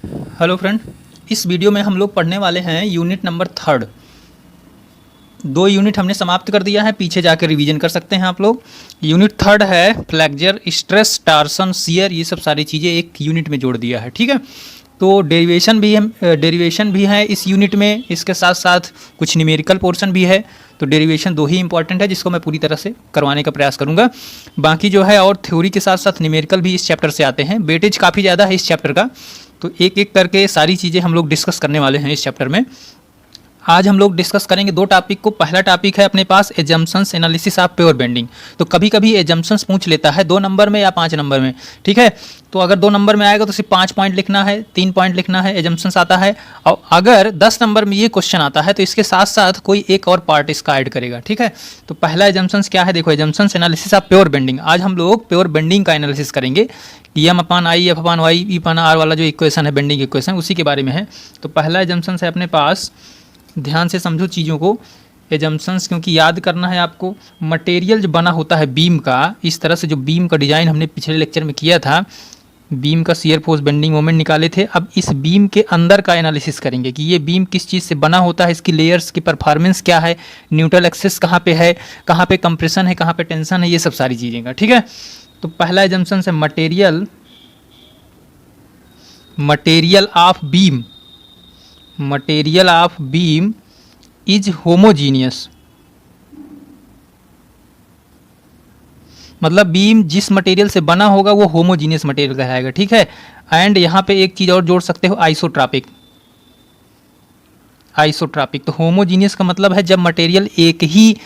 Hello friend, इस video में हम लोग पढ़ने वाले हैं यूनिट नंबर 3। 2 यूनिट हमने समाप्त कर दिया है, पीछे जाकर रिवीजन कर सकते हैं आप लोग। यूनिट 3 है फ्लेक्चर, स्ट्रेस, टार्सन, शियर, ये सब सारी चीज़ें एक यूनिट में जोड़ दिया है। ठीक है, तो डेरिवेशन भी है इस यूनिट में, इसके साथ साथ कुछ न्यूमेरिकल पोर्शन भी है। तो डेरिवेशन 2 ही इंपॉर्टेंट है जिसको मैं पूरी तरह से करवाने का प्रयास करूंगा। बाकी जो है और थ्योरी के साथ साथ न्यूमेरिकल भी इस चैप्टर से आते हैं। वेटेज काफ़ी ज़्यादा है इस चैप्टर का, तो एक एक करके सारी चीज़ें हम लोग डिस्कस करने वाले हैं इस चैप्टर में। आज हम लोग डिस्कस करेंगे 2 टॉपिक को। पहला टॉपिक है अपने पास assumptions analysis of pure bending. तो कभी कभी एजम्पशंस पूछ लेता है 2 नंबर में या 5 नंबर में। ठीक है, तो अगर 2 नंबर में आएगा तो सिर्फ 5 पॉइंट लिखना है, 3 पॉइंट लिखना है, एजम्पशंस आता है। और अगर 10 नंबर में ये क्वेश्चन आता है तो इसके साथ साथ कोई एक और पार्ट इसका ऐड करेगा। ठीक है, तो पहला एजम्पशंस क्या है, देखो, assumptions analysis of pure bending. आज हम लोग प्योर बेंडिंग का एनालिसिस करेंगे। M/I F/Y E/R वाला जो इक्वेशन है, बेंडिंग इक्वेशन, उसी के बारे में है। तो पहला एजम्पशंस है अपने पास, ध्यान से समझो चीज़ों को। एजम्पशंस क्योंकि याद करना है आपको। मटेरियल जो बना होता है बीम का, इस तरह से जो बीम का डिज़ाइन हमने पिछले लेक्चर में किया था, बीम का शियर फोर्स बेंडिंग मोमेंट निकाले थे। अब इस बीम के अंदर का एनालिसिस करेंगे कि ये बीम किस चीज़ से बना होता है, इसकी लेयर्स की परफॉर्मेंस क्या है, न्यूट्रल एक्सेस कहाँ पे है, कहाँ पे कंप्रेशन है, कहाँ पे टेंशन है, ये सब सारी चीज़ें का। ठीक है, तो पहला एजम्पशन है material of beam is homogeneous. मतलब बीम जिस मटेरियल से बना होगा वो होमोजीनियस मटेरियल कहलाएगा। ठीक है, एंड यहाँ पे एक चीज़ और जोड़ सकते हो, आइसोट्रॉपिक। तो होमोजीनियस का मतलब है जब मटेरियल एक ही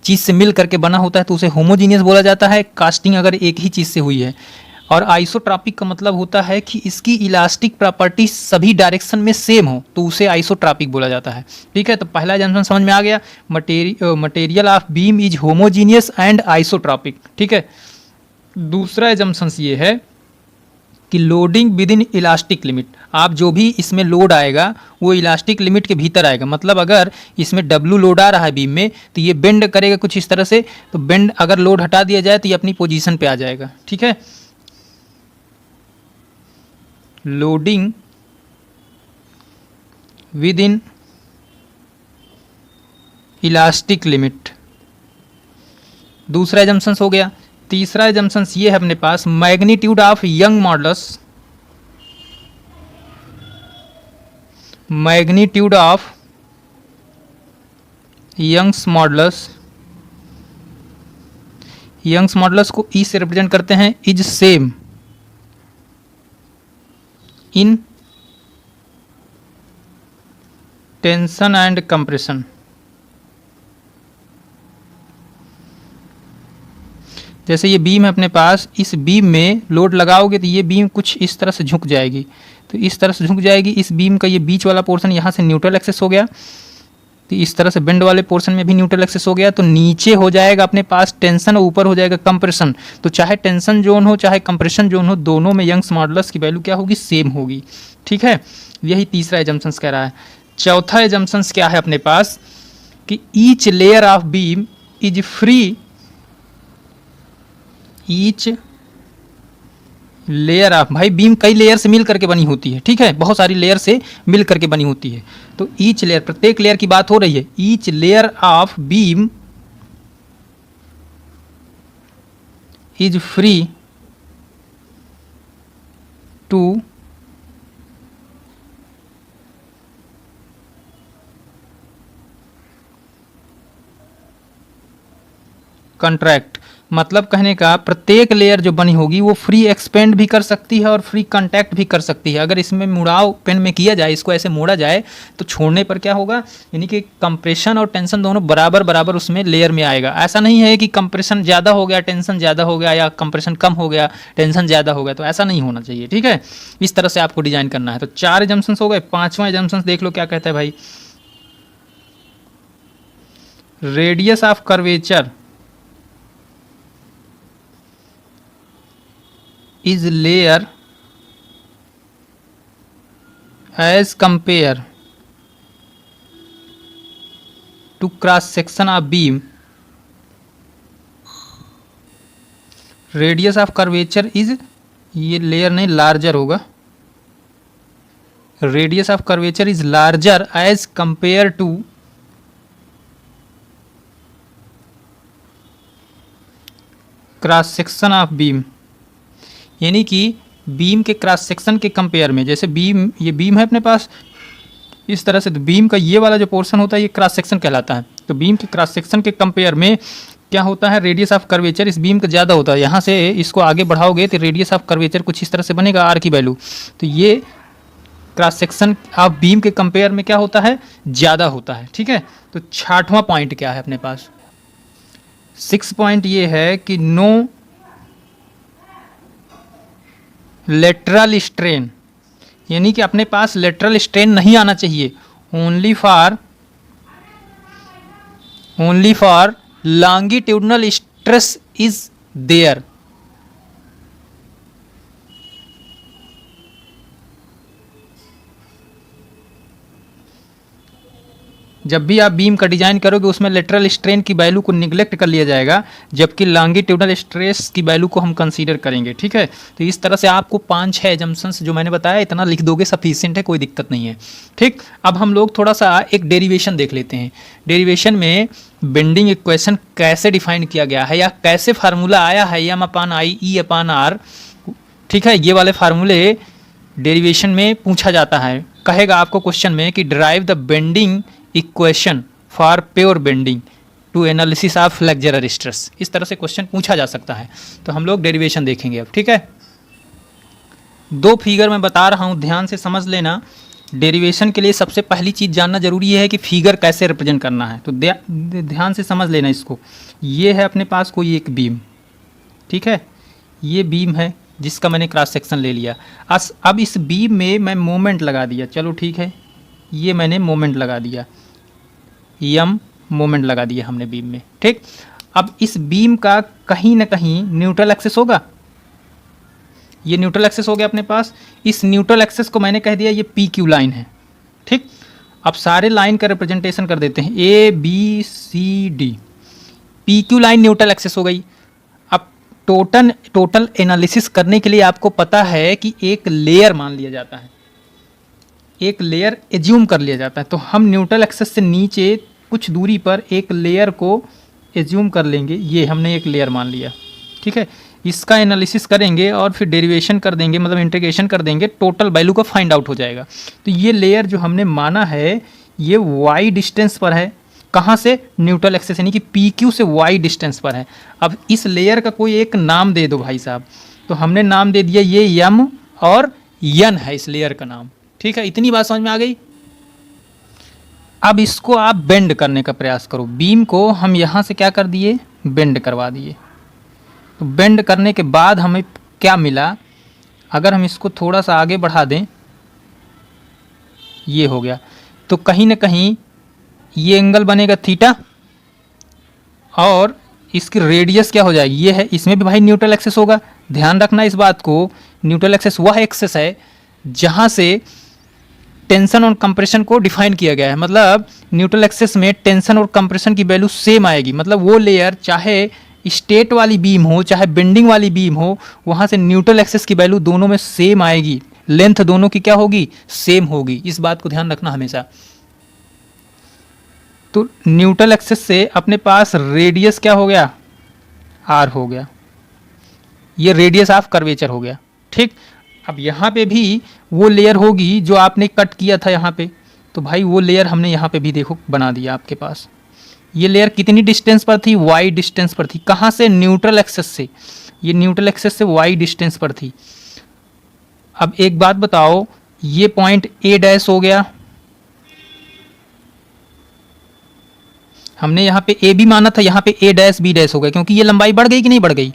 चीज़ से मिल करके बना होता है तो उसे होमोजीनियस बोला जाता है, कास्टिंग अगर एक ही चीज़ से हुई है। और आइसोट्रॉपिक का मतलब होता है कि इसकी इलास्टिक प्रॉपर्टी सभी डायरेक्शन में सेम हो तो उसे आइसोट्रॉपिक बोला जाता है। ठीक है, तो पहला जंक्शन समझ में आ गया, material of beam is homogeneous and isotropic. ठीक है, दूसरा जंक्शन ये है कि loading within elastic limit. आप जो भी इसमें लोड आएगा वो इलास्टिक लिमिट के भीतर आएगा। मतलब अगर इसमें W लोड आ रहा है बीम में तो ये बेंड करेगा कुछ इस तरह से, तो बेंड अगर लोड हटा दिया जाए तो ये अपनी पोजीशन पे आ जाएगा। ठीक है, loading within elastic limit, दूसरा एजम्पशन हो गया। तीसरा एजम्पशन ये है अपने पास, magnitude of Young modulus, magnitude of Young's modulus को ई से रिप्रेजेंट करते हैं, is same in tension and compression. जैसे ये बीम है अपने पास, इस बीम में लोड लगाओगे तो ये बीम कुछ इस तरह से झुक जाएगी, तो इस तरह से झुक जाएगी। इस बीम का ये बीच वाला पोर्शन यहाँ से न्यूट्रल एक्सेस हो गया, तो इस तरह से बेंड वाले पोर्शन में भी न्यूट्रल एक्सेस हो गया, तो नीचे हो जाएगा अपने पास टेंशन और ऊपर हो जाएगा कंप्रेशन। तो चाहे टेंशन जोन हो चाहे कंप्रेशन जोन हो, दोनों में यंग्स मॉडुलस की वैल्यू क्या होगी, सेम होगी। ठीक है, यही तीसरा एजम्पशंस कह रहा है। चौथा एजम्पशंस क्या है अपने पास कि each layer of beam is free, each layer of, भाई बीम कई लेयर से मिल करके बनी होती है। ठीक है, बहुत सारी लेयर से मिल करके बनी होती है, तो ईच लेयर, प्रत्येक लेयर की बात हो रही है। Each layer of beam is free to contract. मतलब कहने का प्रत्येक लेयर जो बनी होगी वो फ्री एक्सपेंड भी कर सकती है और फ्री कंटैक्ट भी कर सकती है। अगर इसमें मुड़ाव पेन में किया जाए, इसको ऐसे मोड़ा जाए, तो छोड़ने पर क्या होगा, यानी कि कंप्रेशन और टेंशन दोनों बराबर बराबर उसमें लेयर में आएगा। ऐसा नहीं है कि कंप्रेशन ज़्यादा हो गया टेंशन ज़्यादा हो गया, या कंप्रेशन कम हो गया टेंशन ज़्यादा हो गया, तो ऐसा नहीं होना चाहिए। ठीक है, इस तरह से आपको डिजाइन करना है। तो 4 एजम्पशंस हो गए। 5वां एजम्पशन देख लो क्या कहता है भाई, radius of curvature is layer as compare to cross section of beam, radius of curvature is, ये लेयर नहीं लार्जर होगा, radius of curvature is larger as compare to cross section of beam, यानी कि बीम के cross section के compare में, जैसे beam, ये बीम है अपने पास इस तरह से, तो बीम का ये वाला जो पोर्शन होता है ये क्रॉस सेक्शन कहलाता है। तो बीम के क्रॉस सेक्शन के कंपेयर में क्या होता है, रेडियस ऑफ कर्वेचर इस बीम का ज़्यादा होता है। यहाँ से इसको आगे बढ़ाओगे तो रेडियस ऑफ कर्वेचर कुछ इस तरह से बनेगा, आर की वैल्यू। तो ये क्रॉस सेक्शन ऑफ बीम के कंपेयर में क्या होता है, ज़्यादा होता है। ठीक है, तो 6वां पॉइंट क्या है अपने पास, 6 पॉइंट ये है कि नो लेटरल स्ट्रेन, यानी कि अपने पास लेटरल स्ट्रेन नहीं आना चाहिए। Only for longitudinal stress is there. जब भी आप बीम का डिजाइन करोगे उसमें लेटरल स्ट्रेन की वैल्यू को निगलेक्ट कर लिया जाएगा, जबकि लॉन्गिट्यूडनल स्ट्रेस की वैल्यू को हम कंसीडर करेंगे। ठीक है, तो इस तरह से आपको 5-6 एजम्पशंस जो मैंने बताया इतना लिख दोगे सफिशिएंट है, कोई दिक्कत नहीं है। ठीक, अब हम लोग थोड़ा सा एक डेरिवेशन देख लेते हैं। डेरिवेशन में बेंडिंग इक्वेशन कैसे डिफाइन किया गया है या कैसे फार्मूला आया है, M/I E/R। ठीक है, ये वाले फार्मूले डेरिवेशन में पूछा जाता है। कहेगा आपको क्वेश्चन में कि derive the bending equation for pure bending to analysis of flexural stress, इस तरह से क्वेश्चन पूछा जा सकता है। तो हम लोग डेरिवेशन देखेंगे अब। ठीक है, 2 फिगर मैं बता रहा हूँ, ध्यान से समझ लेना। डेरिवेशन के लिए सबसे पहली चीज़ जानना जरूरी है कि फिगर कैसे रिप्रेजेंट करना है, तो ध्यान से समझ लेना इसको। ये है अपने पास कोई एक बीम, ठीक है, ये बीम है जिसका मैंने क्रॉस सेक्शन ले लिया। अब इस बीम में मैं मोमेंट लगा दिया, चलो ठीक है, ये मैंने मोमेंट लगा दिया, M मोमेंट लगा दिया हमने बीम में। ठीक, अब इस बीम का कहीं ना कहीं न्यूट्रल एक्सिस होगा, ये न्यूट्रल एक्सिस हो गया अपने पास। इस न्यूट्रल एक्सिस को मैंने कह दिया ये PQ लाइन है। ठीक, अब सारे लाइन का रिप्रेजेंटेशन कर देते हैं, ABCD। PQ line neutral axis हो गई। अब टोटल एनालिसिस करने के लिए आपको पता है कि एक लेयर मान लिया जाता है, एक लेयर एज्यूम कर लिया जाता है। तो हम न्यूट्रल एक्सिस से नीचे कुछ दूरी पर एक लेयर को एज्यूम कर लेंगे, ये हमने एक लेयर मान लिया। ठीक है, इसका एनालिसिस करेंगे और फिर डेरिवेशन कर देंगे, मतलब इंटीग्रेशन कर देंगे, टोटल वैल्यू का फाइंड आउट हो जाएगा। तो ये लेयर जो हमने माना है ये y डिस्टेंस पर है, कहाँ से, न्यूट्रल एक्सिस यानी कि PQ से y डिस्टेंस पर है। अब इस लेयर का कोई एक नाम दे दो भाई साहब, तो हमने नाम दे दिया ये M और N है इस लेयर का नाम। ठीक है, इतनी बात समझ में आ गई। अब इसको आप बेंड करने का प्रयास करो, बीम को हम यहाँ से क्या कर दिए, बेंड करवा दिए। तो बेंड करने के बाद हमें क्या मिला, अगर हम इसको थोड़ा सा आगे बढ़ा दें, ये हो गया, तो कहीं ना कहीं ये एंगल बनेगा थीटा और इसकी रेडियस क्या हो जाएगी, ये है, इसमें भी भाई न्यूट्रल एक्सिस होगा। ध्यान रखना इस बात को, न्यूट्रल एक्सिस वह एक्सिस है जहाँ से टेंशन और कंप्रेशन को डिफाइन किया गया है। मतलब न्यूट्रल एक्सिस में टेंशन और कंप्रेशन की वैल्यू सेम आएगी। मतलब वो लेयर चाहे स्ट्रेट वाली बीम हो चाहे बेंडिंग वाली बीम हो, वहाँ से न्यूट्रल एक्सिस की वैल्यू दोनों में सेम आएगी, लेंथ दोनों की क्या होगी, सेम होगी। इस बात को ध्यान रखना हमेशा। तो न्यूट्रल एक्सिस से अपने पास रेडियस क्या हो गया, R हो गया, ये रेडियस ऑफ कर्वेचर हो गया। ठीक, अब यहाँ पे भी वो लेयर होगी जो आपने कट किया था यहाँ पे, तो भाई वो लेयर हमने यहाँ पे भी देखो बना दिया आपके पास। ये लेयर कितनी डिस्टेंस पर थी, y डिस्टेंस पर थी। कहाँ से, न्यूट्रल एक्सिस से, ये न्यूट्रल एक्सिस से y डिस्टेंस पर थी। अब एक बात बताओ, ये पॉइंट A' हो गया, हमने यहाँ पे AB माना था, यहाँ पे A' B' हो गया, क्योंकि ये लंबाई बढ़ गई कि नहीं बढ़ गई।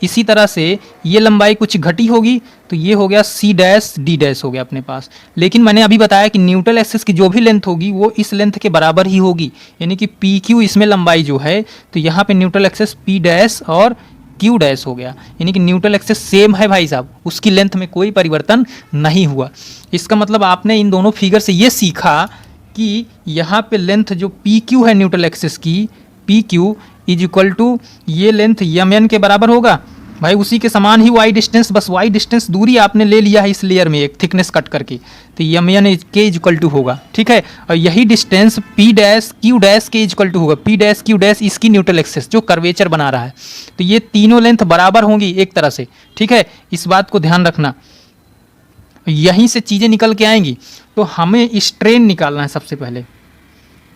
इसी तरह से ये लंबाई कुछ घटी होगी तो ये हो गया C' D' हो गया अपने पास। लेकिन मैंने अभी बताया कि न्यूट्रल एक्सिस की जो भी लेंथ होगी वो इस लेंथ के बराबर ही होगी, यानी कि PQ इसमें लंबाई जो है, तो यहाँ पे न्यूट्रल एक्सिस P' और Q' हो गया, यानी कि न्यूट्रल एक्सिस सेम है भाई साहब, उसकी लेंथ में कोई परिवर्तन नहीं हुआ। इसका मतलब आपने इन दोनों फिगर से ये सीखा कि यहाँ पे लेंथ जो PQ है न्यूट्रल एक्सिस की, PQ इज इक्वल टू ये लेंथ MN के बराबर होगा। भाई उसी के समान ही वाई डिस्टेंस, बस वाई डिस्टेंस दूरी आपने ले लिया है इस लेयर में एक थिकनेस कट करके, तो एम एन के इक्वल टू होगा, ठीक है। और यही distance P dash Q dash के इक्वल टू होगा, पी डैश क्यू डैश इसकी न्यूट्रल एक्सिस जो कर्वेचर बना रहा है। तो ये तीनों लेंथ बराबर होंगी एक तरह से, ठीक है, इस बात को ध्यान रखना, यहीं से चीज़ें निकल के आएंगी। तो हमें स्ट्रेन निकालना है, सबसे पहले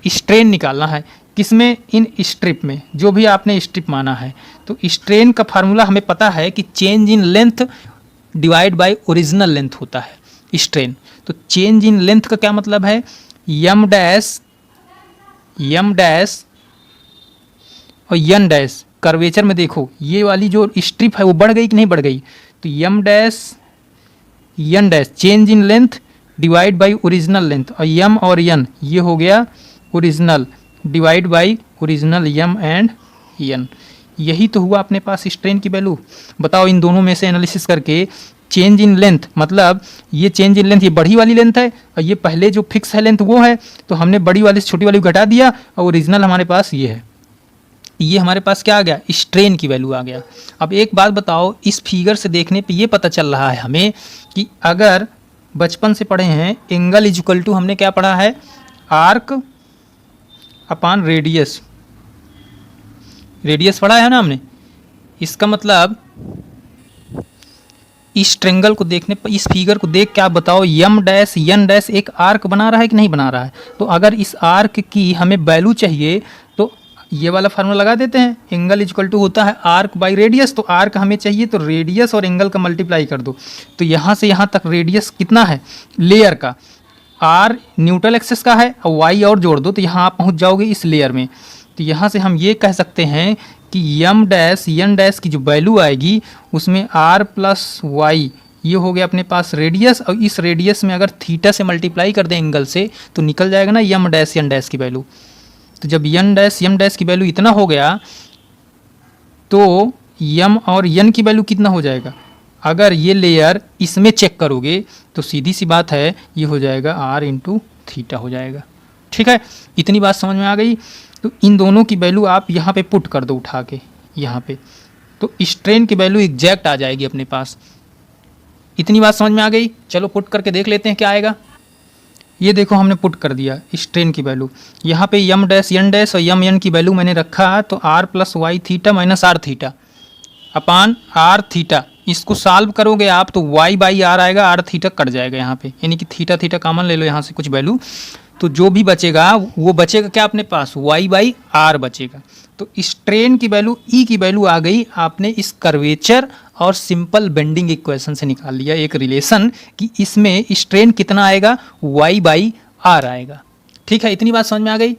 स्ट्रेन निकालना है, किसमें, इन स्ट्रिप में, जो भी आपने स्ट्रिप माना है। तो स्ट्रेन का फार्मूला हमें पता है कि change in length divide by original length होता है स्ट्रेन। तो चेंज इन लेंथ का क्या मतलब है, यम डैश और यन डैश। कर्वेचर में देखो ये वाली जो स्ट्रिप है वो बढ़ गई कि नहीं बढ़ गई, तो M dash N dash change in length divide by original length, और यम और यन ये हो गया original divide by original M and N. यही तो हुआ अपने पास स्ट्रेन की वैल्यू। बताओ इन दोनों में से एनालिसिस करके चेंज इन लेंथ, मतलब ये चेंज इन लेंथ ये बड़ी वाली लेंथ है और ये पहले जो फिक्स है लेंथ वो है, तो हमने बड़ी वाली से छोटी वाली घटा दिया और ओरिजिनल हमारे पास ये है। ये हमारे पास क्या आ गया, स्ट्रेन की वैल्यू आ गया। अब एक बात बताओ, इस फिगर से देखने पे ये पता चल रहा है हमें कि अगर बचपन से पढ़े हैं एंगल इज इक्वल टू, हमने क्या पढ़ा है, आर्क अपान रेडियस, रेडियस पढ़ा है ना हमने। इसका मतलब इस ट्रेंगल को देखने पर, इस फिगर को देख के आप बताओ यम डैश यन डैश एक आर्क बना रहा है कि नहीं बना रहा है। तो अगर इस आर्क की हमें वैल्यू चाहिए तो ये वाला फार्मूला लगा देते हैं, एंगल इज इक्वल टू होता है आर्क बाई रेडियस। तो आर्क हमें चाहिए तो रेडियस और एंगल का मल्टीप्लाई कर दो। तो यहाँ से यहाँ तक रेडियस कितना है लेयर का, आर न्यूट्रल एक्सिस का है और वाई और जोड़ दो तो यहाँ आप पहुँच जाओगे इस लेयर में। तो यहाँ से हम ये कह सकते हैं कि यम डैश यन डैश की जो वैल्यू आएगी उसमें आर प्लस वाई ये हो गया अपने पास रेडियस, और इस रेडियस में अगर थीटा से मल्टीप्लाई कर दें एंगल से तो निकल जाएगा ना यम डैश यन डैश की वैल्यू। तो जब यन डैश यम डैश की वैल्यू इतना हो गया तो यम और यन की वैल्यू कितना हो जाएगा, अगर ये लेयर इसमें चेक करोगे तो सीधी सी बात है ये हो जाएगा आर इंटू थीटा हो जाएगा। ठीक है, इतनी बात समझ में आ गई। तो इन दोनों की वैल्यू आप यहाँ पे पुट कर दो उठा के यहाँ पे, तो स्ट्रेन की वैल्यू एग्जैक्ट आ जाएगी अपने पास। इतनी बात समझ में आ गई। चलो पुट करके देख लेते हैं क्या आएगा। ये देखो हमने पुट कर दिया स्ट्रेन की वैल्यू, यहाँ पे यम डैश यन डैश और यम यन की वैल्यू मैंने रखा, तो R plus Y theta minus R theta upon R theta. इसको सॉल्व करोगे आप तो वाई बाई आर आएगा, आर थीटा कट जाएगा यहाँ पे, यानी कि थीटा थीटा कॉमन ले लो यहाँ से कुछ वैल्यू, तो जो भी बचेगा वो बचेगा क्या अपने पास, वाई बाई आर बचेगा। तो स्ट्रेन की वैल्यू ई की वैल्यू आ गई, आपने इस कर्वेचर और सिंपल बेंडिंग इक्वेशन से निकाल लिया एक रिलेशन कि इसमें स्ट्रेन कितना आएगा, वाई बाई आर आएगा। ठीक है, इतनी बात समझ में आ गई।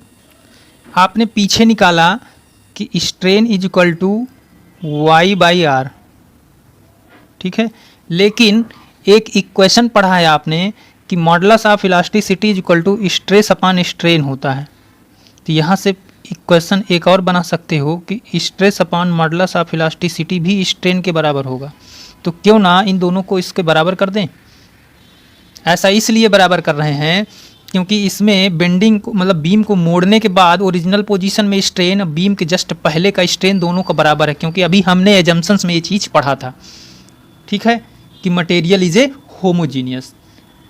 आपने पीछे निकाला कि strain is equal to Y by R, ठीक है, लेकिन एक इक्वेशन पढ़ा है आपने कि modulus of elasticity is equal to stress upon strain होता है। तो यहाँ से इक्वेशन एक और बना सकते हो कि stress upon modulus of elasticity भी स्ट्रेन के बराबर होगा। तो क्यों ना इन दोनों को इसके बराबर कर दें। ऐसा इसलिए बराबर कर रहे हैं क्योंकि इसमें बेंडिंग को मतलब बीम को मोड़ने के बाद ओरिजिनल पोजीशन में स्ट्रेन, बीम के जस्ट पहले का स्ट्रेन दोनों का बराबर है, क्योंकि अभी हमने एजम्पशंस में ये चीज़ पढ़ा था। ठीक है, कि मटेरियल इज ए होमोजीनियस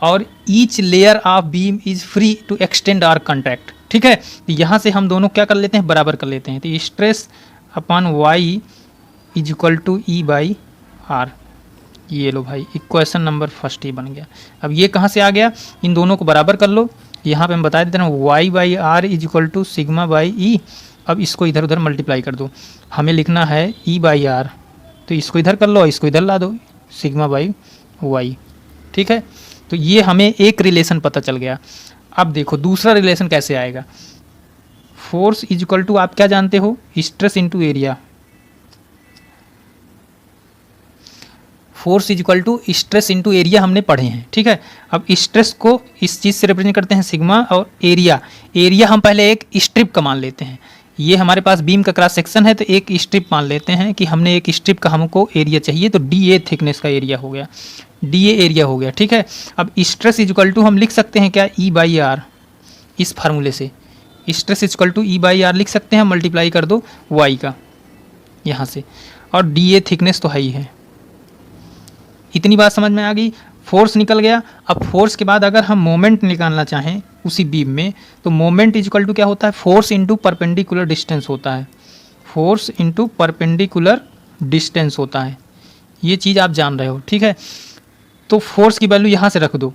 और each layer of beam is free to extend or contact. ठीक है, तो यहाँ से हम दोनों क्या कर लेते हैं, बराबर कर लेते हैं। तो stress upon Y is equal to E by R. ये लो भाई, इक्वेशन नंबर फर्स्ट ही बन गया। अब ये कहाँ से आ गया, इन दोनों को बराबर कर लो। यहाँ पे हम बता देते हैं Y by R is equal to sigma by E. अब इसको इधर उधर मल्टीप्लाई कर दो, हमें लिखना है ई बाई आर, तो इसको इधर कर लो, इसको इधर ला दो, सिग्मा बाई वाई। ठीक है, तो ये हमें एक रिलेशन पता चल गया। अब देखो दूसरा रिलेशन कैसे आएगा। फोर्स इज इक्वल टू, आप क्या जानते हो, stress into area. Force is equal to stress into area हमने पढ़े हैं। ठीक है, अब स्ट्रेस को इस चीज़ से रिप्रेजेंट करते हैं सिग्मा, और एरिया हम पहले एक स्ट्रिप का मान लेते हैं। ये हमारे पास बीम का क्रॉस सेक्शन है, तो एक स्ट्रिप मान लेते हैं कि हमने एक स्ट्रिप का हमको एरिया चाहिए, तो डी ए थिकनेस का एरिया हो गया, डी ए एरिया हो गया। ठीक है, अब स्ट्रेस इज इक्वल टू हम लिख सकते हैं क्या, ई बाई आर। इस फार्मूले से stress is equal to E by R लिख सकते हैं, मल्टीप्लाई कर दो वाई का यहाँ से। और DA थिकनेस तो है ही है। इतनी बात समझ में आ गई। फोर्स निकल गया। अब फोर्स के बाद अगर हम मोमेंट निकालना चाहें उसी बीम में, तो मोमेंट इक्वल टू क्या होता है, फोर्स इंटू परपेंडिकुलर डिस्टेंस होता है। फोर्स इंटू परपेंडिकुलर डिस्टेंस होता है, ये चीज़ आप जान रहे हो, ठीक है। तो फोर्स की वैल्यू यहाँ से रख दो,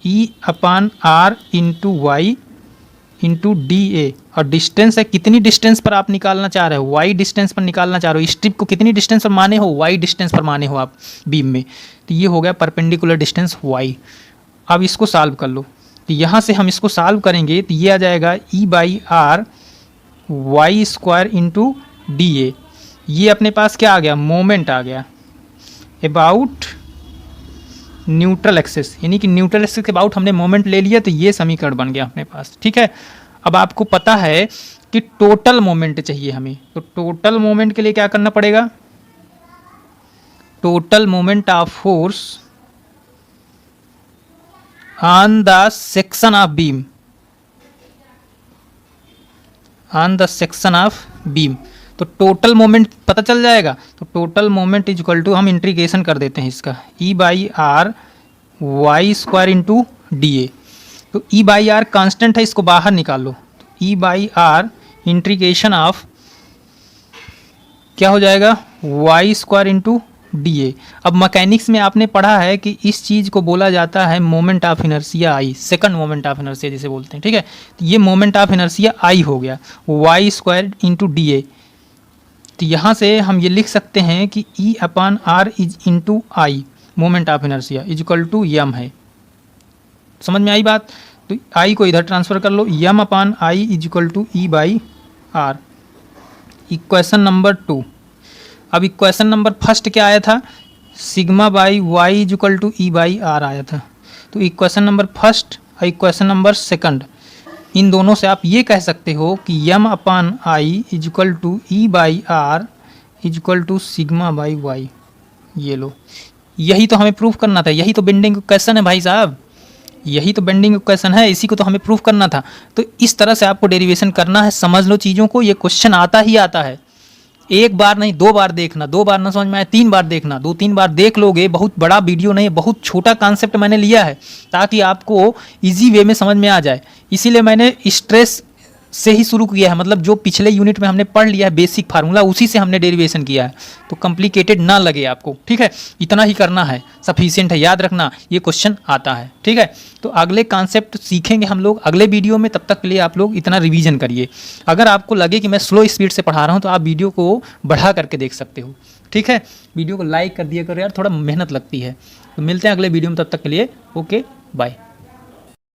E/R into Y into DA, और डिस्टेंस है कितनी डिस्टेंस पर आप निकालना चाह रहे हो, y डिस्टेंस पर निकालना चाह रहे हो। स्ट्रिप को कितनी डिस्टेंस पर माने हो, y डिस्टेंस पर माने हो आप बीम में, तो ये हो गया परपेंडिकुलर डिस्टेंस y। अब इसको सॉल्व कर लो, तो यहाँ से हम इसको सॉल्व करेंगे तो ये आ जाएगा E/R y² इंटू DA। ये अपने पास क्या आ गया, मोमेंट आ गया अबाउट न्यूट्रल एक्सिस, यानी कि न्यूट्रल एक्सिस के अबाउट हमने मोमेंट ले लिया, तो ये समीकरण बन गया अपने पास, ठीक है। अब आपको पता है कि टोटल मोमेंट चाहिए हमें, तो टोटल मोमेंट के लिए क्या करना पड़ेगा, total moment of force on the section of beam, on the section of beam, तो टोटल मोमेंट पता चल जाएगा। तो total moment is equal to, हम इंटीग्रेशन कर देते हैं इसका, E/R y² इंटू DA। तो E/R कांस्टेंट है, इसको बाहर निकाल लो, तो E/R इंटीग्रेशन ऑफ क्या हो जाएगा, y² इंटू DA। अब मैकेनिक्स में आपने पढ़ा है कि इस चीज़ को बोला जाता है moment of inertia I, second moment of inertia जिसे बोलते हैं, ठीक है। तो ये मोमेंट ऑफ इनर्शिया I हो गया, y² इंटू DA। तो यहाँ से हम ये लिख सकते हैं कि E/R is into I, moment of inertia is equal to m है। समझ में आई बात, तो I को इधर ट्रांसफर कर लो, m/I is equal to E/R। Equation number 2। अब इक्वेशन नंबर फर्स्ट क्या आया था, sigma by Y is equal to E/R आया था। तो इक्वेशन नंबर फर्स्ट और इक्वेशन नंबर सेकंड, इन दोनों से आप ये कह सकते हो कि m/I is equal to E/R is equal to sigma by Y. ये लो, यही तो हमें प्रूफ करना था, यही तो बेंडिंग इक्वेशन है भाई साहब, यही तो बेंडिंग इक्वेशन है, इसी को तो हमें प्रूफ करना था। तो इस तरह से आपको डेरिवेशन करना है, समझ लो चीज़ों को, ये क्वेश्चन आता ही आता है। एक बार नहीं, 2 बार देखना, 2 बार ना समझ में आए 3 बार देखना, 2-3 बार देख लोगे। बहुत बड़ा वीडियो नहीं है, बहुत छोटा कॉन्सेप्ट मैंने लिया है ताकि आपको इजी वे में समझ में आ जाए। इसीलिए मैंने स्ट्रेस से ही शुरू किया है, मतलब जो पिछले यूनिट में हमने पढ़ लिया है बेसिक फार्मूला, उसी से हमने डेरिवेशन किया है, तो कॉम्प्लिकेटेड ना लगे आपको, ठीक है। इतना ही करना है, सफिशिएंट है, याद रखना ये क्वेश्चन आता है, ठीक है। तो अगले कॉन्सेप्ट सीखेंगे हम लोग अगले वीडियो में, तब तक के लिए आप लोग इतना रिवीजन करिए। अगर आपको लगे कि मैं स्लो स्पीड से पढ़ा रहा हूँ तो आप वीडियो को बढ़ा करके देख सकते हो, ठीक है। वीडियो को लाइक कर दिया करो यार, थोड़ा मेहनत लगती है। तो मिलते हैं अगले वीडियो में, तब तक के लिए ओके बाय।